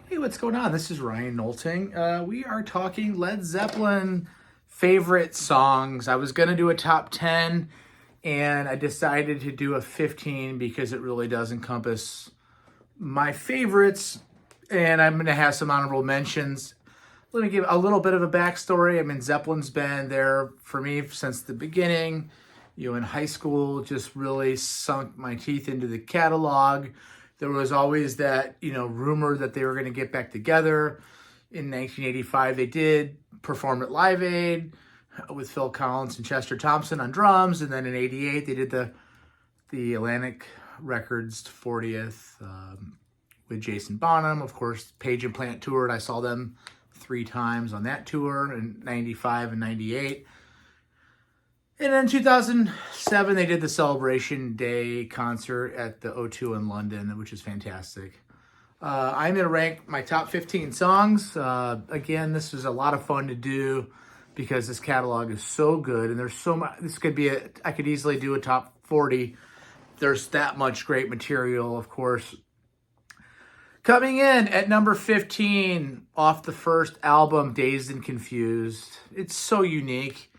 Hey, what's going on? This is Ryan Nolting. We are talking Led Zeppelin favorite songs. I was going to do a top 10 and I decided to do a 15 because it really does encompass my favorites. And I'm going to have some honorable mentions. Let me give a little bit of a backstory. I mean, Zeppelin's been there for me since the beginning. In high school, just really sunk my teeth into the catalog. There was always that, rumor that they were going to get back together. In 1985, they did perform at Live Aid with Phil Collins and Chester Thompson on drums. And then in 88, they did the Atlantic Records 40th with Jason Bonham. Of course, Page and Plant toured. I saw them 3 times on that tour in 95 and 98. And in 2007, they did the Celebration Day concert at the O2 in London, which is fantastic. I'm going to rank my top 15 songs. Again, this was a lot of fun to do because this catalog is so good. And there's so much. I could easily do a top 40. There's that much great material, of course. Coming in at number 15 off the first album, Dazed and Confused. It's so unique.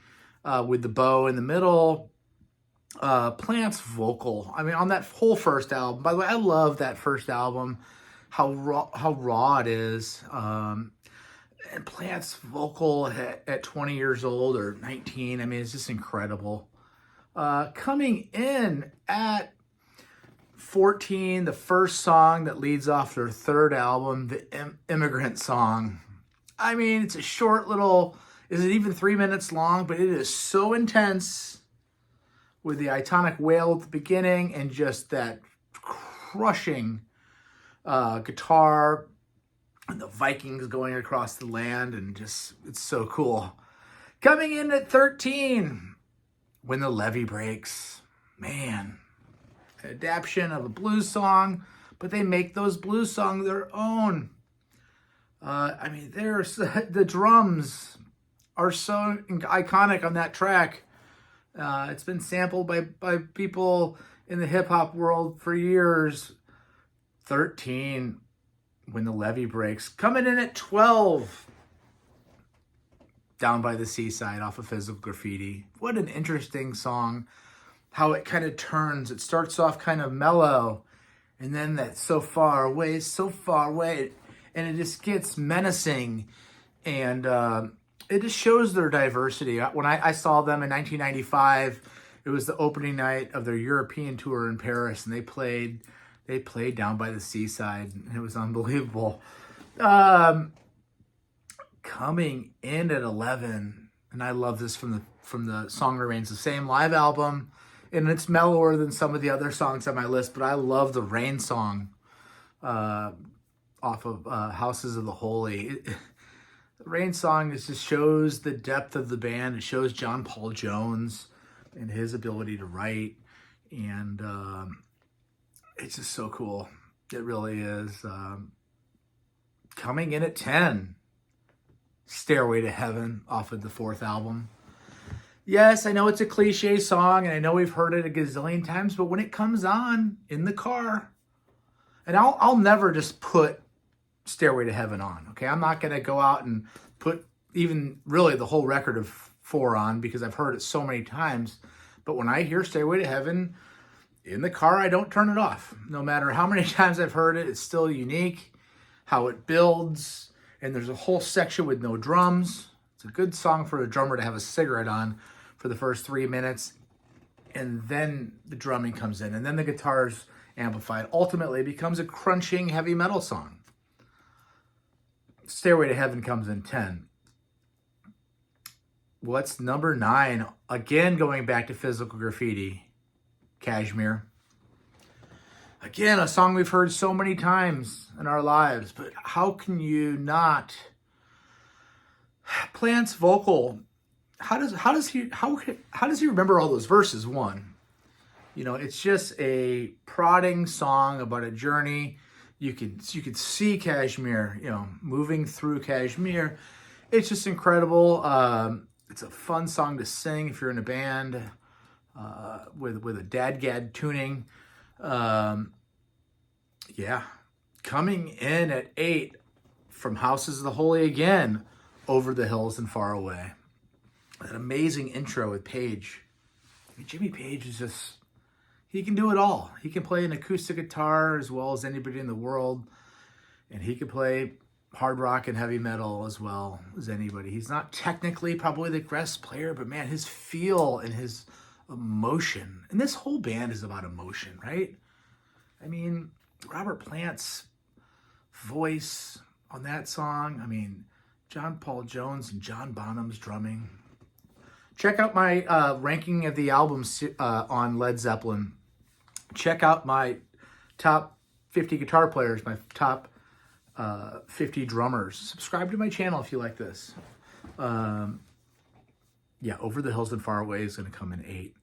With the bow in the middle, Plant's vocal. I mean, on that whole first album. By the way, I love that first album. How raw it is. And Plant's vocal at 20 years old or 19. I mean, it's just incredible. Coming in at 14, the first song that leads off their third album, the Immigrant Song. I mean, it's a short little. Is it even 3 minutes long? But it is so intense with the iconic wail at the beginning and just that crushing guitar and the Vikings going across the land, and just, it's so cool. Coming in at 13, When the Levee Breaks. Man, an adaptation of a blues song, but they make those blues songs their own. I mean, there's the drums are so iconic on that track. It's been sampled by people in the hip-hop world for years. 13, When the Levee Breaks. Coming in at 12, Down by the Seaside off of Physical Graffiti. What an interesting song. How it kind of turns. It starts off kind of mellow, and then that so far away, and it just gets menacing, and it just shows their diversity. When I saw them in 1995, it was the opening night of their European tour in Paris, and they played Down by the Seaside, and it was unbelievable. Coming in at 11, and I love this from the Song Remains the Same live album, and it's mellower than some of the other songs on my list, but I love the Rain song off of Houses of the Holy. The Rain song just shows the depth of the band. It shows John Paul Jones and his ability to write. And it's just so cool. It really is. Coming in at 10, Stairway to Heaven off of the 4th album. Yes, I know it's a cliche song, and I know we've heard it a gazillion times, but when it comes on in the car, and I'll never just put Stairway to Heaven on, okay? I'm not going to go out and put even really the whole record of 4 on because I've heard it so many times. But when I hear Stairway to Heaven in the car, I don't turn it off. No matter how many times I've heard it, it's still unique. How it builds, and there's a whole section with no drums. It's a good song for a drummer to have a cigarette on for the first 3 minutes, and then the drumming comes in, and then the guitar's amplified. Ultimately, it becomes a crunching heavy metal song. Stairway to Heaven comes in 10. What's number 9? Again, going back to Physical Graffiti, Kashmir. Again, a song we've heard so many times in our lives, but how can you not? Plant's vocal. How does he remember all those verses? One, it's just a prodding song about a journey. You could see Kashmir, moving through Kashmir. It's just incredible. It's a fun song to sing if you're in a band with a dadgad tuning. Yeah. Coming in at 8, from Houses of the Holy again, Over the Hills and Far Away. That amazing intro with Page. I mean, Jimmy Page is just, he can do it all. He can play an acoustic guitar as well as anybody in the world. And he can play hard rock and heavy metal as well as anybody. He's not technically probably the best player, but man, his feel and his emotion. And this whole band is about emotion, right? I mean, Robert Plant's voice on that song. I mean, John Paul Jones and John Bonham's drumming. Check out my ranking of the albums on Led Zeppelin. Check out my top 50 guitar players, my top 50 drummers. Subscribe to my channel if you like this. Yeah, Over the Hills and Far Away is going to come in 8.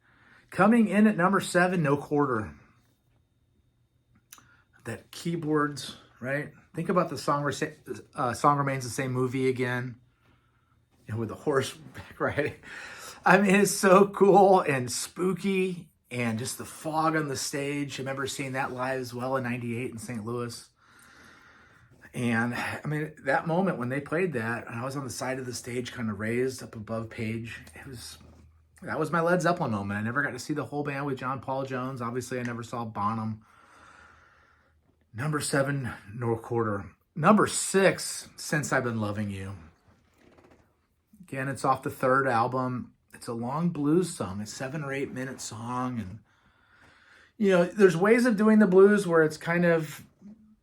Coming in at number 7, No Quarter. That keyboards, right? Think about the song Remains the Same movie again. You know, with the horseback riding. I mean, it's so cool and spooky, and just the fog on the stage. I remember seeing that live as well in '98 in St. Louis. And I mean, that moment when they played that, and I was on the side of the stage, kind of raised up above Page. That was my Led Zeppelin moment. I never got to see the whole band with John Paul Jones. Obviously, I never saw Bonham. Number 7, No Quarter. Number 6, Since I've Been Loving You. Again, it's off the 3rd album. It's a long blues song, a 7 or 8 minute song. And, you know, there's ways of doing the blues where it's kind of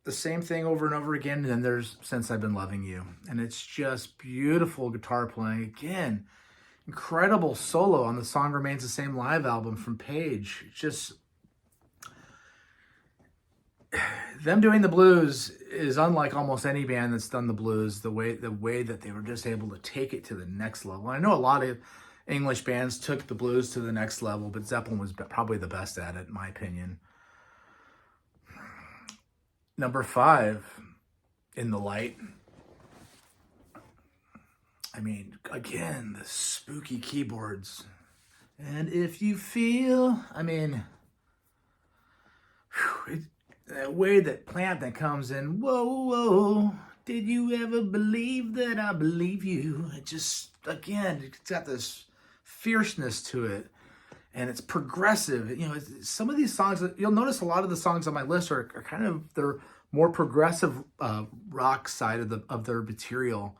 the same thing over and over again. And then there's Since I've Been Loving You. And it's just beautiful guitar playing. Again, incredible solo on the Song Remains the Same live album from Page. Just, them doing the blues is unlike almost any band that's done the blues, the way that they were just able to take it to the next level. I know a lot of English bands took the blues to the next level, but Zeppelin was probably the best at it, in my opinion. Number 5, In the Light. I mean, again, the spooky keyboards. And if you feel, I mean, the way that Plant that comes in, whoa, whoa, did you ever believe that I believe you? It just, again, it's got this fierceness to it, and it's progressive. You know, some of these songs, you'll notice a lot of the songs on my list are kind of, they're more progressive rock side of their material.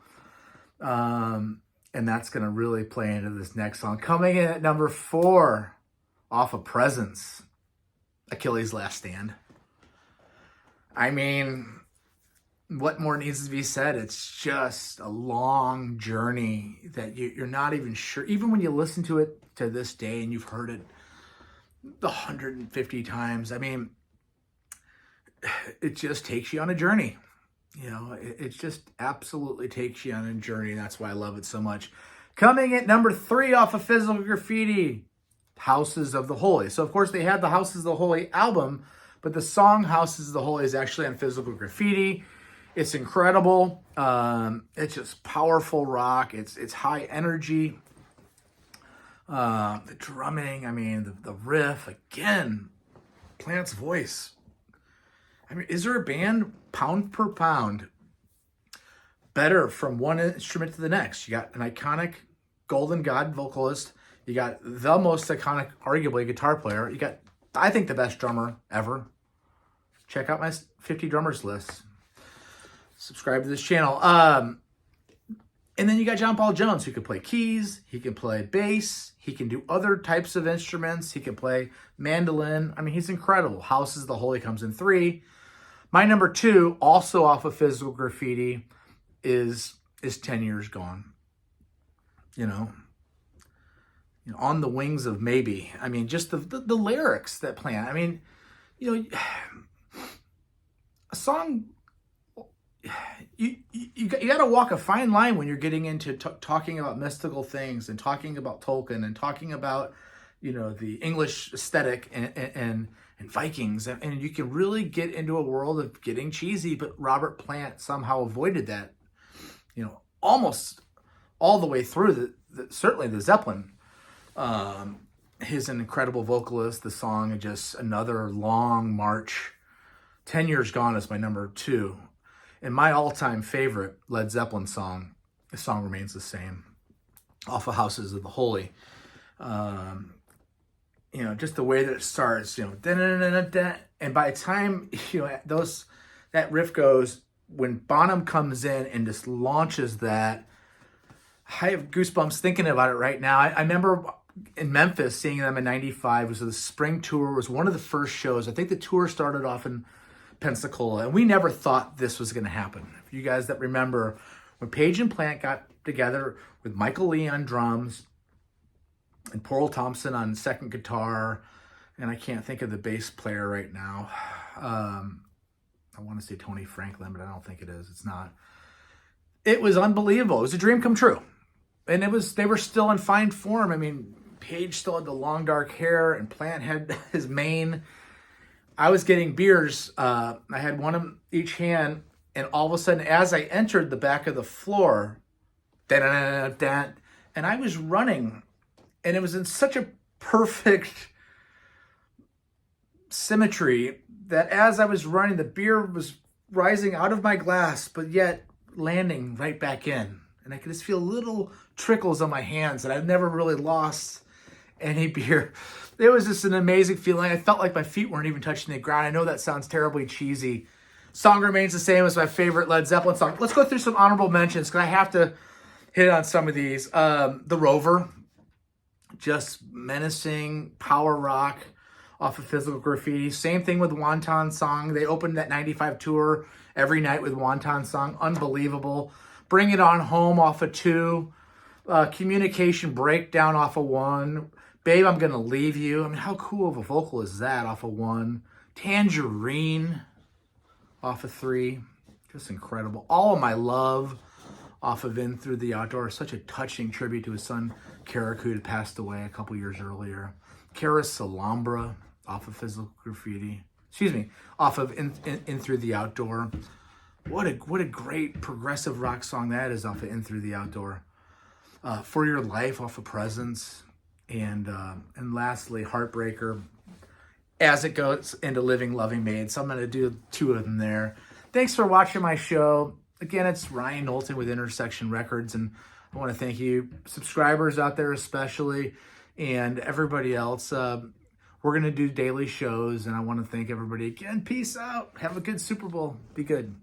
And that's going to really play into this next song. Coming in at number 4, off of Presence, Achilles' Last Stand. I mean, what more needs to be said? It's just a long journey that you're not even sure. Even when you listen to it to this day and you've heard it 150 times, I mean, it just takes you on a journey. You know, it just absolutely takes you on a journey. That's why I love it so much. Coming at number 3 off of Physical Graffiti, Houses of the Holy. So, of course, they had the Houses of the Holy album, but the song Houses of the Holy is actually on Physical Graffiti. It's incredible. It's just powerful rock. It's high energy. The drumming, I mean, the riff, again, Plant's voice. I mean, is there a band, pound per pound, better from one instrument to the next? You got an iconic Golden God vocalist. You got the most iconic, arguably, guitar player. You got, I think, the best drummer ever. Check out my 50 drummers list. Subscribe to this channel. And then you got John Paul Jones, who can play keys. He can play bass. He can do other types of instruments. He can play mandolin. I mean, he's incredible. Houses of the Holy comes in 3. My number 2, also off of Physical Graffiti, is 10 Years Gone. You know, On the Wings of Maybe. I mean, just the lyrics that Plant. I mean, you know, a song, you got to walk a fine line when you're getting into talking about mystical things and talking about Tolkien and talking about, you know, the English aesthetic and Vikings. And you can really get into a world of getting cheesy, but Robert Plant somehow avoided that, you know, almost all the way through certainly the Zeppelin. He's an incredible vocalist. The song is just another long march. 10 Years Gone is my number 2. And my all-time favorite Led Zeppelin song, the song remains the same, off of Houses of the Holy. Just the way that it starts, da-da-da-da-da. And by the time, that riff goes, when Bonham comes in and just launches that, I have goosebumps thinking about it right now. I remember in Memphis seeing them in '95. It was the spring tour. It was one of the first shows. I think the tour started off in Pensacola, and we never thought this was going to happen. If you guys that remember, when Page and Plant got together with Michael Lee on drums and Pearl Thompson on second guitar, and I can't think of the bass player right now. I want to say Tony Franklin, but I don't think it is. It's not. It was unbelievable. It was a dream come true. And they were still in fine form. I mean, Page still had the long dark hair and Plant had his mane. I was getting beers. I had one in each hand, and all of a sudden, as I entered the back of the floor, and I was running, and it was in such a perfect symmetry that as I was running, the beer was rising out of my glass, but yet landing right back in. And I could just feel little trickles on my hands, and I've never really lost any beer. It was just an amazing feeling. I felt like my feet weren't even touching the ground. I know that sounds terribly cheesy. Song remains the same as my favorite Led Zeppelin song. Let's go through some honorable mentions, because I have to hit on some of these. The Rover, just menacing power rock off of Physical Graffiti. Same thing with Wonton Song. They opened that '95 tour every night with Wonton Song. Unbelievable. Bring It On Home off of 2. Communication Breakdown off of 1. Babe, I'm Gonna Leave You. I mean, how cool of a vocal is that off of 1? Tangerine off of 3. Just incredible. All of My Love off of In Through the Outdoor. Such a touching tribute to his son, Carrick, who had passed away a couple years earlier. Cara Salambra off of Physical Graffiti. Off of In Through the Outdoor. What a great progressive rock song that is off of In Through the Outdoor. For Your Life off of Presence. And lastly, Heartbreaker, as it goes into Living Loving Maid. So I'm going to do 2 of them there. Thanks for watching my show. Again, it's Ryan Knowlton with Intersection Records, and I want to thank you, subscribers out there especially, and everybody else. We're going to do daily shows, and I want to thank everybody again. Peace out. Have a good Super Bowl. Be good.